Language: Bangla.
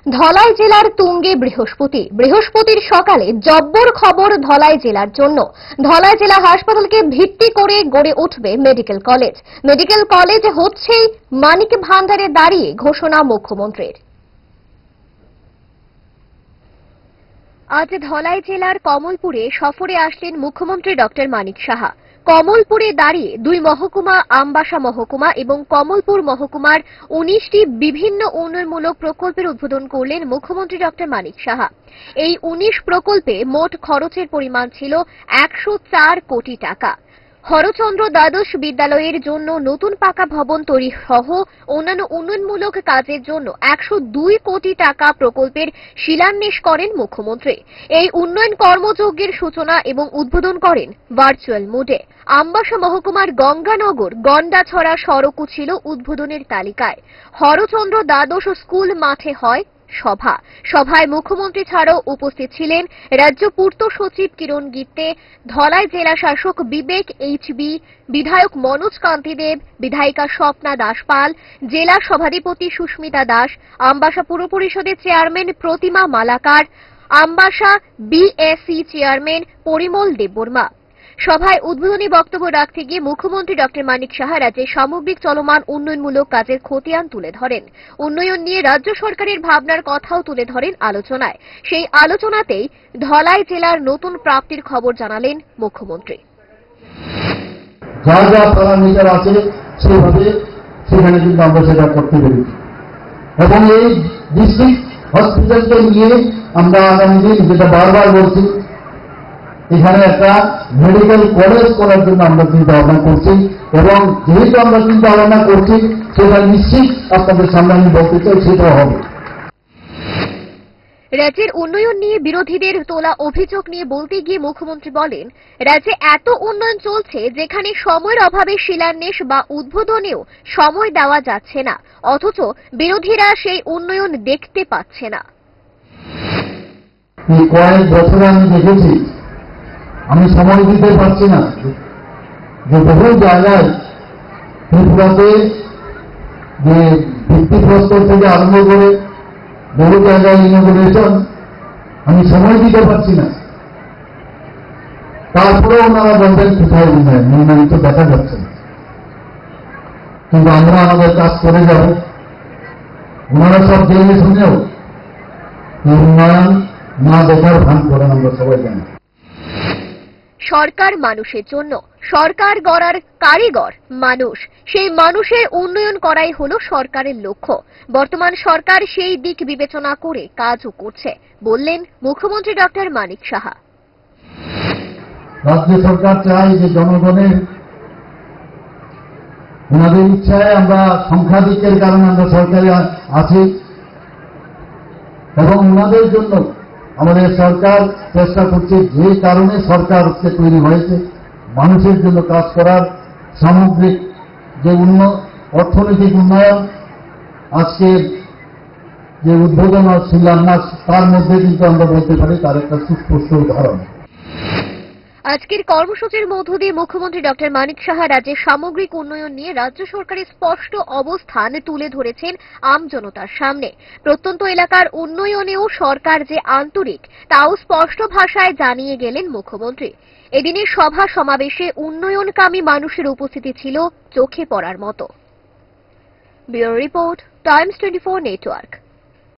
ধলাই জেলার তুঙ্গে বৃহস্পতির সকালে জব্বর খবর ধলাই জেলার জন্য। ধলাই জেলা হাসপাতালকে ভিত্তি করে গড়ে উঠবে মেডিকেল কলেজ হচ্ছেই মানিক ভান্ডারে দাঁড়িয়ে ঘোষণা মুখ্যমন্ত্রীর। আজ ধলাই জেলার কমলপুরে সফরে আসলেন মুখ্যমন্ত্রী ডক্টর মানিক সাহা। কমলপুরে দাঁড়িয়ে দুই মহকুমা আমবাসা মহকুমা এবং কমলপুর মহকুমার 19টি বিভিন্ন উন্নয়নমূলক প্রকল্পের উদ্বোধন করলেন মুখ্যমন্ত্রী ডক্টর মানিক সাহা। এই 19 প্রকল্পে মোট খরচের পরিমাণ ছিল 104 কোটি টাকা। হরচন্দ্র দ্বাদশ বিদ্যালয়ের জন্য নতুন পাকা ভবন তৈরি সহ অন্যান্য উন্নয়নমূলক কাজের জন্য 102 কোটি টাকা প্রকল্পের শিলান্যাস করেন মুখ্যমন্ত্রী। এই উন্নয়ন কর্মযজ্ঞের সূচনা এবং উদ্বোধন করেন ভার্চুয়াল মোডে। আমবাসা মহকুমার গঙ্গানগর গন্ডাছড়া সড়কও ছিল উদ্বোধনের তালিকায়। হরচন্দ্র দ্বাদশ স্কুল মাঠে হয় সভায় মুখ্যমন্ত্রী ছাড়াও উপস্থিত ছিলেন রাজ্য পূর্ত সচিব কিরণ গিত্তে, ধলাই জেলা শাসক বিবেক এইচবি, বিধায়ক মনোজ কান্তি দেব, বিধায়িকা স্বপ্না দাসপাল, জেলা সভাধিপতি সুস্মিতা দাস, আমবাসা পুর পরিষদের চেয়ারম্যান প্রতিমা মালাকার, আমবাসা বিএসি চেয়ারম্যান পরিমল দেববর্মা। সভায় উদ্বোধনী বক্তব্য রাখতে গিয়ে মুখ্যমন্ত্রী ডক্টর মানিক সাহা রাজ্যের সামগ্রিক চলমান উন্নয়নমূলক কাজের খতিয়ান তুলে ধরেন। উন্নয়ন নিয়ে রাজ্য সরকারের ভাবনার কথাও তুলে ধরেন আলোচনায়। সেই আলোচনাতেই ধলাই জেলার নতুন প্রাপ্তির খবর জানালেন মুখ্যমন্ত্রী। যা যা প্যারামিটার আছে সেভাবে সেখানে কিন্তু আমরা সেটা করতে পেরেছি এবং এই ডিস্ট্রিক্ট হসপিটালকে নিয়ে আমরা আগামী দিন যেটা বারবার বলছি, এখানে একটা মেডিকেল কলেজ করার জন্য আমরা চিন্তা ভাবনা করছি এবং যেহেতু আমরা চিন্তা ভাবনা করছি সেটা নিশ্চিত আপনাদের সামনে আমি বলতে চাই সেটাও হবে। রাজ্যের উন্নয়ন নিয়ে বিরোধীদের তোলা অভিযোগ নিয়ে বলতে গিয়ে মুখ্যমন্ত্রী বলেন, রাজ্যে এত উন্নয়ন চলছে যেখানে সময়ের অভাবে শিলান্যাস বা উদ্বোধনেও সময় দেওয়া যাচ্ছে না, অথচ বিরোধীরা সেই উন্নয়ন দেখতে পাচ্ছে না। এই কয়েক বছরে আমি দেখেছি আমি সময় দিতে পারছি না যে বহু জায়গায় ত্রিপুরাতে যে ভিত্তিপ্রস্তর থেকে আরম্ভ করে বহু জায়গায় ইনোগ্রেশন আমি সময় দিতে পারছি না। তারপরেও ওনারা বলবেন কোথায় উন্নয়ন তো দেখা যাচ্ছে না, কিন্তু আমরা আমাদের কাজ করে যাব। ওনারা সব জেনে শুনেও উন্নয়ন না দেখার ভান করেন, আমরা সবাই জানি। সরকার মানুষের জন্য, সরকার গড়ার কারিগর মানুষ, সেই মানুষের উন্নয়ন করাই হলো সরকারের লক্ষ্য। বর্তমান সরকার সেই দিক বিবেচনা করে কাজও করছে, বললেন মুখ্যমন্ত্রী ডক্টর মানিক সাহা। রাজ্য সরকার চায় যে জনগণের ওনাদের ইচ্ছায় আমরা সংখ্যাধিক্যের কারণে আমরা সরকারে আছি এবং ওনাদের জন্য আমাদের সরকার চেষ্টা করছে, যে কারণে সরকার তৈরি হয়েছে মানুষের জন্য কাজ করার। সামগ্রিক যে অর্থনৈতিক উন্নয়ন, আজকের যে উদ্বোধন ও শিলান্যাস, তার মধ্যে কিন্তু আমরা বলতে পারি তার একটা সুস্পষ্ট উদাহরণ। আজকের কর্মসূচির মধ্য দিয়ে মুখ্যমন্ত্রী ডক্টর মানিক সাহা রাজ্যের সামগ্রিক উন্নয়ন নিয়ে রাজ্য সরকারের স্পষ্ট অবস্থান তুলে ধরেছেন আমজনতার সামনে। প্রত্যন্ত এলাকার উন্নয়নেও সরকার যে আন্তরিক, তাও স্পষ্ট ভাষায় জানিয়ে গেলেন মুখ্যমন্ত্রী। এদিনের সভা সমাবেশে উন্নয়নকামী মানুষের উপস্থিতি ছিল চোখে পড়ার মতো। Bureau report, Times 24 network.